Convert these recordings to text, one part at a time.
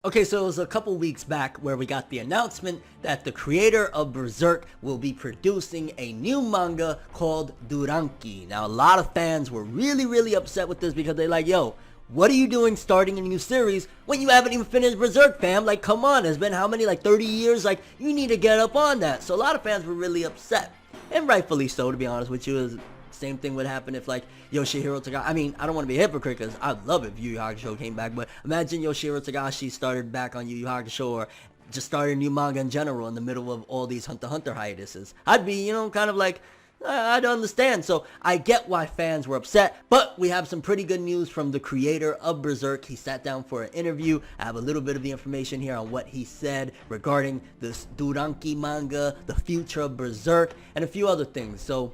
Okay, so it was a couple weeks back where we got the announcement that the creator of Berserk will be producing a new manga called Duranki. Now, a lot of fans were really upset with this because they're like, yo, what are you doing starting a new series when you haven't even finished Berserk, fam? Like, come on, it's been how many, like 30 years? Like, you need to get up on that. So a lot of fans were really upset, and rightfully so, to be honest with you. Same thing would happen if, like, Yoshihiro Togashi, I mean, I don't want to be a hypocrite because I'd love if Yu Yu Hakusho came back, but imagine Yoshihiro Togashi started back on Yu Yu Hakusho, or just started a new manga in general in the middle of all these Hunter x Hunter hiatuses. I'd be, kind of like, I'd understand. So I get why fans were upset, but we have some pretty good news from the creator of Berserk. He sat down for an interview. I have a little bit of the information here on what he said regarding this Duranki manga, the future of Berserk, and a few other things. So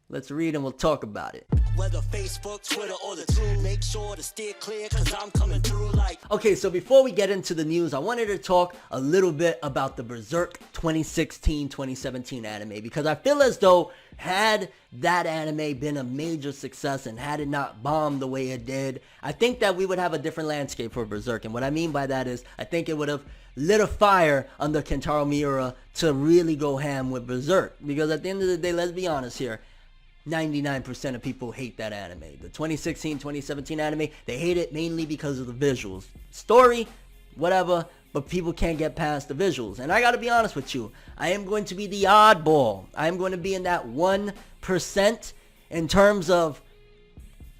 let's read and we'll talk about it. Whether Facebook, Twitter, or the two, make sure to steer clear cause I'm coming through like... Okay, so before we get into the news, I wanted to talk a little bit about the Berserk 2016-2017 anime, because I feel as though had that anime been a major success and had it not bombed the way it did, I think that we would have a different landscape for Berserk. And what I mean by that is, I think it would have lit a fire under Kentaro Miura to really go ham with Berserk. Because at the end of the day, let's be honest here, 99% of people hate that anime. The 2016-2017 anime, they hate it mainly because of the visuals. Story, whatever, but people can't get past the visuals. And I gotta be honest with you, I am going to be the oddball. I am going to be in that 1% in terms of,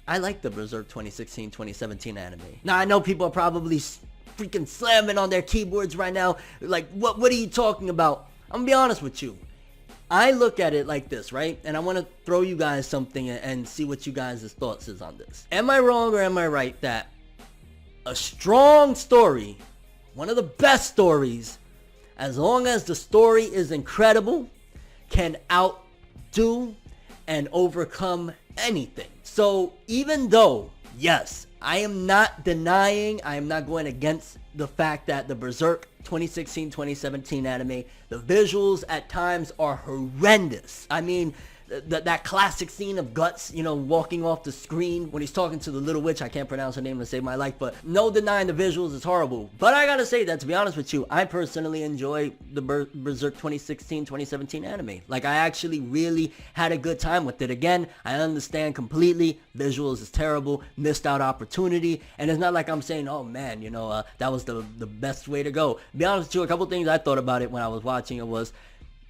I like the Berserk 2016-2017 anime. Now, I know people are probably freaking slamming on their keyboards right now, like, what are you talking about? I'm gonna be honest with you. I look at it like this, right? And I want to throw you guys something and see what you guys' thoughts is on this. Am I wrong or am I right that a strong story, one of the best stories, as long as the story is incredible, can outdo and overcome anything? So even though, yes, I am not denying, I am not going against the fact that the Berserk 2016-2017 anime, the visuals at times are horrendous. I mean, that classic scene of Guts, walking off the screen when he's talking to the little witch. I can't pronounce her name to save my life, but no denying the visuals is horrible. But I gotta say that, to be honest with you, I personally enjoy the Berserk 2016-2017 anime. Like, I actually really had a good time with it. Again, I understand completely, visuals is terrible, missed out opportunity, and it's not like I'm saying, oh man, that was the best way to go. To be honest with you, a couple things I thought about it when I was watching it was,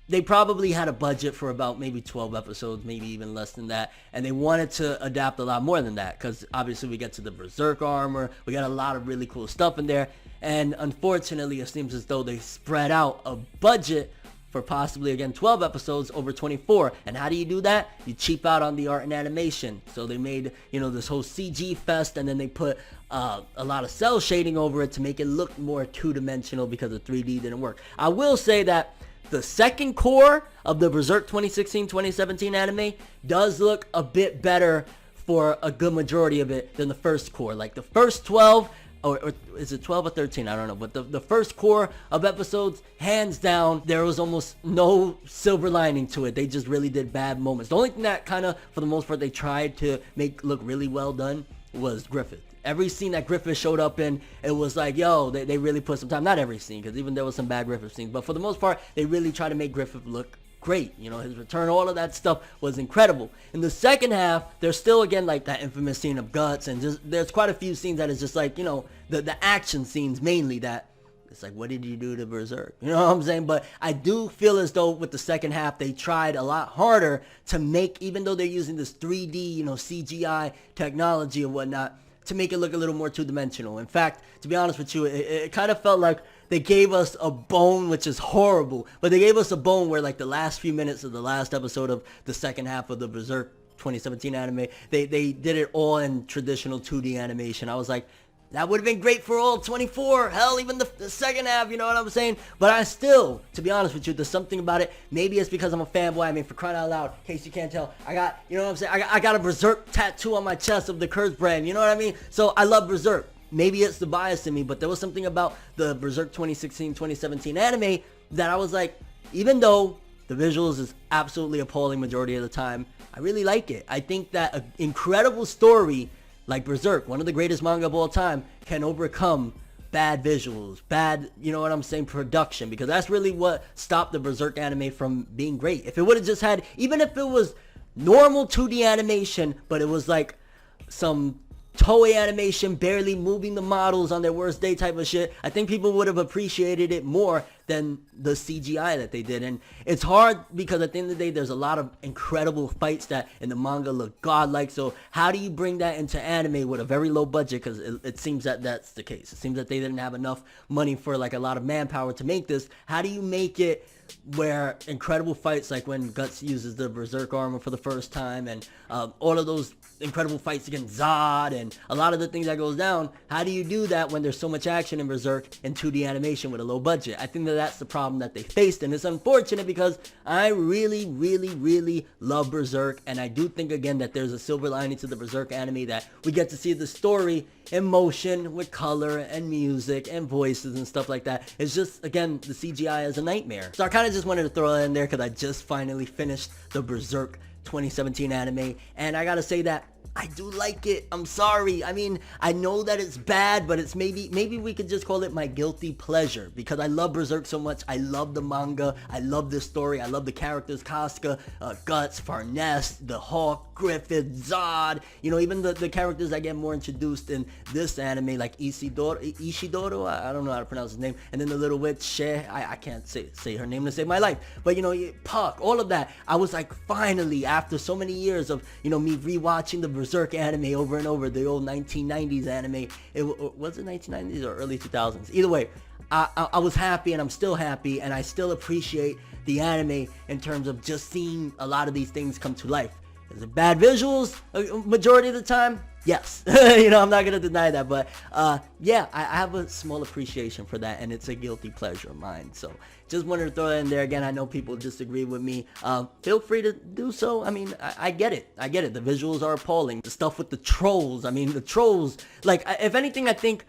they probably had a budget for about maybe 12 episodes, maybe even less than that. And they wanted to adapt a lot more than that, because obviously we get to the Berserk armor. We got a lot of really cool stuff in there. And unfortunately, it seems as though they spread out a budget for possibly, again, 12 episodes over 24. And how do you do that? You cheap out on the art and animation. So they made, this whole CG fest, and then they put a lot of cell shading over it to make it look more two-dimensional because the 3D didn't work. I will say that the second core of the Berserk 2016-2017 anime does look a bit better for a good majority of it than the first core. Like the first 12, or is it 12 or 13? I don't know. But the first core of episodes, hands down, there was almost no silver lining to it. They just really did bad moments. The only thing that kind of, for the most part, they tried to make look really well done was Griffith. Every scene that Griffith showed up in, it was like, yo, they really put some time. Not every scene, because even there was some bad Griffith scenes. But for the most part, they really tried to make Griffith look great. His return, all of that stuff was incredible. In the second half, there's still, again, like that infamous scene of Guts. And just there's quite a few scenes that is just like, the action scenes mainly that, it's like, what did you do to Berserk? You know what I'm saying? But I do feel as though with the second half, they tried a lot harder to make, even though they're using this 3D, CGI technology and whatnot, to make it look a little more two-dimensional. In fact, to be honest with you, it kind of felt like they gave us a bone, which is horrible, but they gave us a bone where, like, the last few minutes of the last episode of the second half of the Berserk 2017 anime, they did it all in traditional 2D animation. I was like, that would have been great for all 24. Hell, even the second half, you know what I'm saying? But I still, to be honest with you, there's something about it. Maybe it's because I'm a fanboy. I mean, for crying out loud, in case you can't tell, I got, you know what I'm saying? I got a Berserk tattoo on my chest of the Kurz brand. You know what I mean? So I love Berserk. Maybe it's the bias in me, but there was something about the Berserk 2016-2017 anime that I was like, even though the visuals is absolutely appalling majority of the time, I really like it. I think that an incredible story like Berserk, one of the greatest manga of all time, can overcome bad visuals, bad, you know what I'm saying, production, because that's really what stopped the Berserk anime from being great. If it would have just had, even if it was normal 2D animation, but it was like some Toei animation barely moving the models on their worst day type of shit, I think people would have appreciated it more than the CGI that they did. And it's hard because at the end of the day, there's a lot of incredible fights that in the manga look godlike. So how do you bring that into anime with a very low budget? Because it seems that that's the case. It seems that they didn't have enough money for like a lot of manpower to make this. How do you make it where incredible fights, like when Guts uses the Berserk armor for the first time, and all of those incredible fights against Zod, and a lot of the things that goes down, how do you do that when there's so much action in Berserk in 2D animation with a low budget? I think that that's the problem that they faced, and it's unfortunate because I really, really, really love Berserk, and I do think, again, that there's a silver lining to the Berserk anime, that we get to see the story in motion with color and music and voices and stuff like that. It's just, again, the CGI is a nightmare. So I kind of just wanted to throw that in there because I just finally finished the Berserk 2017 anime, and I gotta say that I do like it. I'm sorry. I mean, I know that it's bad, but it's maybe we could just call it my guilty pleasure, because I love Berserk so much. I love the manga. I love the story. I love the characters, Casca, Guts, Farnese, the Hawk, Griffith, Zod. You know, even the characters that get more introduced in this anime, like Ishidoro, I don't know how to pronounce his name, and then the little witch, She, I can't say her name to save my life, but you know, Puck, all of that. I was like, finally, after so many years of, you know, me rewatching the Berserk anime over and over, the old 1990s anime. Was it 1990s or early 2000s? Either way, I was happy, and I'm still happy, and I still appreciate the anime in terms of just seeing a lot of these things come to life. Is it bad visuals majority of the time? Yes. You know, I'm not gonna deny that, but yeah, I have a small appreciation for that, and it's a guilty pleasure of mine. So just wanted to throw that in there. Again, I know people disagree with me. Feel free to do so. I mean, I get it. I get it. The visuals are appalling. The stuff with the trolls. I mean, the trolls, like, if anything, I think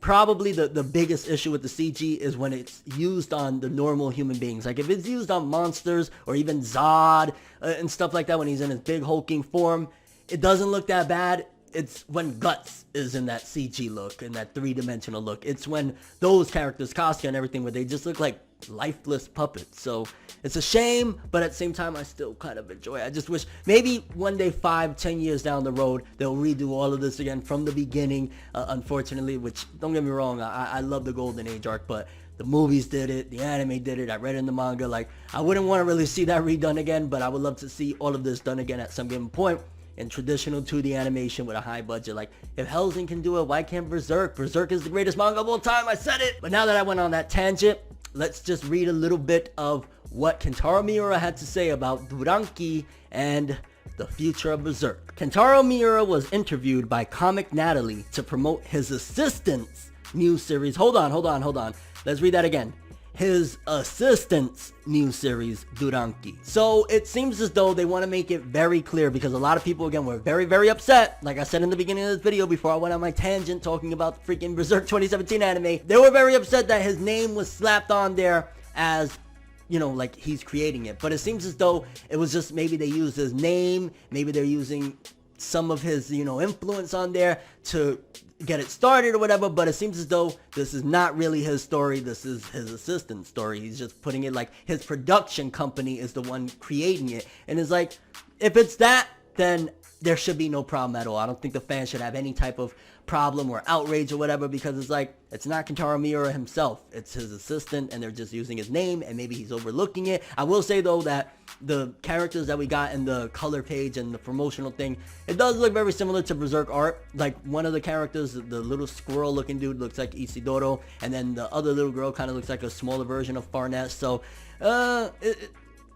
probably the biggest issue with the CG is when it's used on the normal human beings. Like, if it's used on monsters or even Zod and stuff like that, when he's in his big hulking form, it doesn't look that bad. It's when Guts is in that CG look, in that three-dimensional look. It's when those characters, Casca and everything, where they just look like lifeless puppets. So it's a shame, but at the same time, I still kind of enjoy it. I just wish maybe one day, 5-10 years down the road, they'll redo all of this again from the beginning, unfortunately, which, don't get me wrong, I love the Golden Age arc, but the movies did it, the anime did it, I read it in the manga. Like, I wouldn't want to really see that redone again, but I would love to see all of this done again at some given point in traditional 2D animation with a high budget. Like, if Hellsing can do it, why can't Berserk? Berserk is the greatest manga of all time, I said it! But now that I went on that tangent, let's just read a little bit of what Kentaro Miura had to say about Duranki and the future of Berserk. Kentaro Miura was interviewed by Comic Natalie to promote his assistant's new series. Hold on. Let's read that again. His assistant's new series, Duranki. So it seems as though they want to make it very clear, because a lot of people, again, were very, very upset. Like I said in the beginning of this video, before I went on my tangent talking about the freaking Berserk 2017 anime, they were very upset that his name was slapped on there as, you know, like he's creating it. But it seems as though it was just, maybe they used his name, maybe they're using some of his, you know, influence on there to get it started or whatever, but it seems as though this is not really his story. This is his assistant's story. He's just putting it like his production company is the one creating it. And it's like, if it's that, then there should be no problem at all. I don't think the fans should have any type of problem or outrage or whatever, because it's like, it's not Kentaro Miura himself, it's his assistant, and they're just using his name, and maybe he's overlooking it. I will say though that the characters that we got in the color page and the promotional thing, it does look very similar to Berserk art. Like, one of the characters, the little squirrel looking dude, looks like Isidoro, and then the other little girl kind of looks like a smaller version of Farnese. So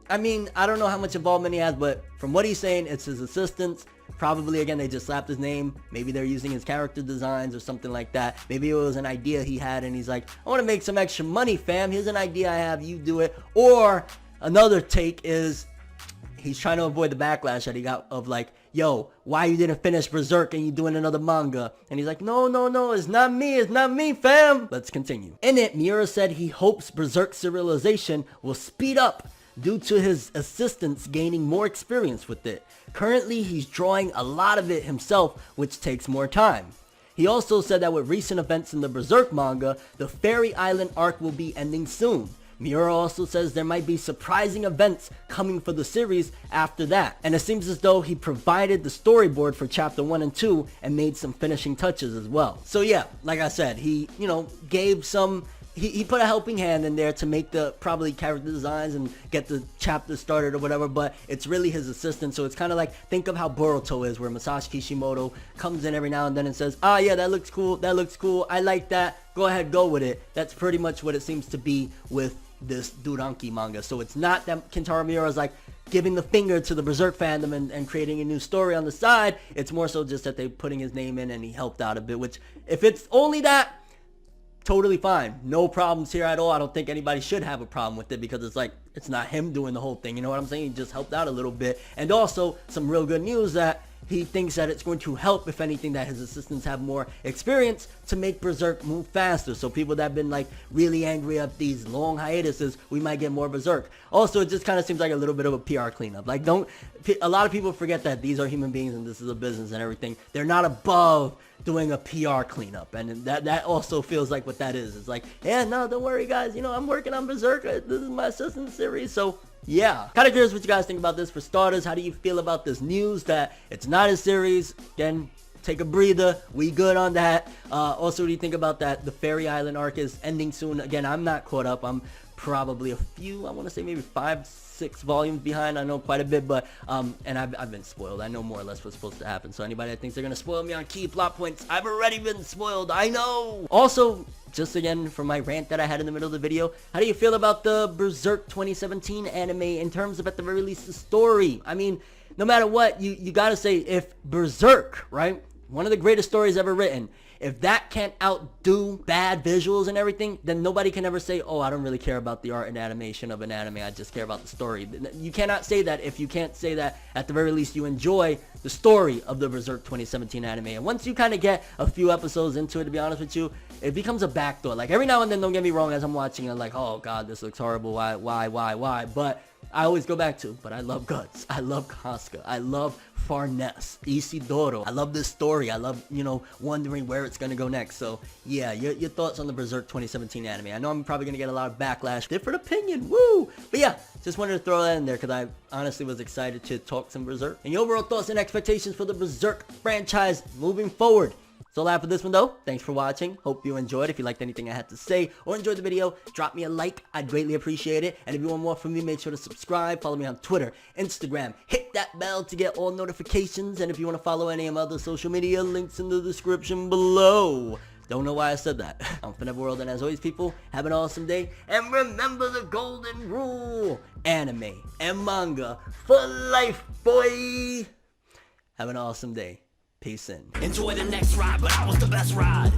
I mean, I don't know how much involvement he has, but from what he's saying, it's his assistants. Probably, again, they just slapped his name. Maybe they're using his character designs or something like that. Maybe it was an idea he had, and he's like, I want to make some extra money, fam. Here's an idea I have. You do it. Or another take is he's trying to avoid the backlash that he got of like, yo, why you didn't finish Berserk and you doing another manga? And he's like, no, it's not me, fam. Let's continue. In it, Miura said he hopes Berserk serialization will speed up due to his assistants gaining more experience with it. Currently, he's drawing a lot of it himself, which takes more time. He also said that with recent events in the Berserk manga, the Fairy Island arc will be ending soon. Miura also says there might be surprising events coming for the series after that. And it seems as though he provided the storyboard for chapter 1 and 2 and made some finishing touches as well. So yeah, like I said, he, gave some... He put a helping hand in there to make the probably character designs and get the chapter started or whatever, but it's really his assistant. So it's kind of like, think of how Boruto is, where Masashi Kishimoto comes in every now and then and says, ah, yeah, that looks cool, I like that, go ahead, go with it. That's pretty much what it seems to be with this Duranki manga. So it's not that Kentaro Miura is like giving the finger to the Berserk fandom and creating a new story on the side. It's more so just that they're putting his name in and he helped out a bit, which if it's only that, totally fine. No problems here at all. I don't think anybody should have a problem with it because it's like, it's not him doing the whole thing. You know what I'm saying? He just helped out a little bit. And also some real good news that he thinks that it's going to help, if anything, that his assistants have more experience to make Berserk move faster. So people that have been like really angry at these long hiatuses, we might get more Berserk. Also, it just kind of seems like a little bit of a PR cleanup. Like, a lot of people forget that these are human beings and this is a business and everything. They're not above doing a PR cleanup, and that also feels like what that is. It's like, yeah, no, don't worry guys, I'm working on Berserk, this is my assistant series. So yeah, kind of curious what you guys think about this. For starters, how do you feel about this news that it's not a series? Again, take a breather, we good on that. Also, what do you think about that the Fairy Island arc is ending soon? Again, I'm not caught up. I'm probably a few, I want to say maybe 5-6 volumes behind. I know quite a bit, but and I've been spoiled. I know more or less what's supposed to happen. So anybody that thinks they're gonna spoil me on key plot points, I've already been spoiled. I know. Also, just again for my rant that I had in the middle of the video, how do you feel about the Berserk 2017 anime in terms of at the very least the story? I mean, no matter what, you gotta say, if Berserk, right, one of the greatest stories ever written, if that can't outdo bad visuals and everything, then nobody can ever say, oh, I don't really care about the art and animation of an anime, I just care about the story. You cannot say that if you can't say that at the very least you enjoy the story of the Berserk 2017 anime. And once you kind of get a few episodes into it, to be honest with you, it becomes a backdoor. Like every now and then, don't get me wrong, as I'm watching it, like, oh god, this looks horrible, why? But I always go back to, but I love Guts, I love Casca, I love Farnese, Isidoro, I love this story, I love, wondering where it's gonna go next. So yeah, your thoughts on the Berserk 2017 anime. I know I'm probably gonna get a lot of backlash, different opinion, woo! But yeah, just wanted to throw that in there because I honestly was excited to talk some Berserk. And your overall thoughts and expectations for the Berserk franchise moving forward. So all I have for this one though. Thanks for watching. Hope you enjoyed. If you liked anything I had to say or enjoyed the video, drop me a like. I'd greatly appreciate it. And if you want more from me, make sure to subscribe. Follow me on Twitter, Instagram. Hit that bell to get all notifications. And if you want to follow any of my other social media, links in the description below. Don't know why I said that. I'm ForneverWorld, and as always, people, have an awesome day. And remember the golden rule. Anime and manga for life, boy. Have an awesome day. Peace in. Enjoy the next ride, but I was the best ride.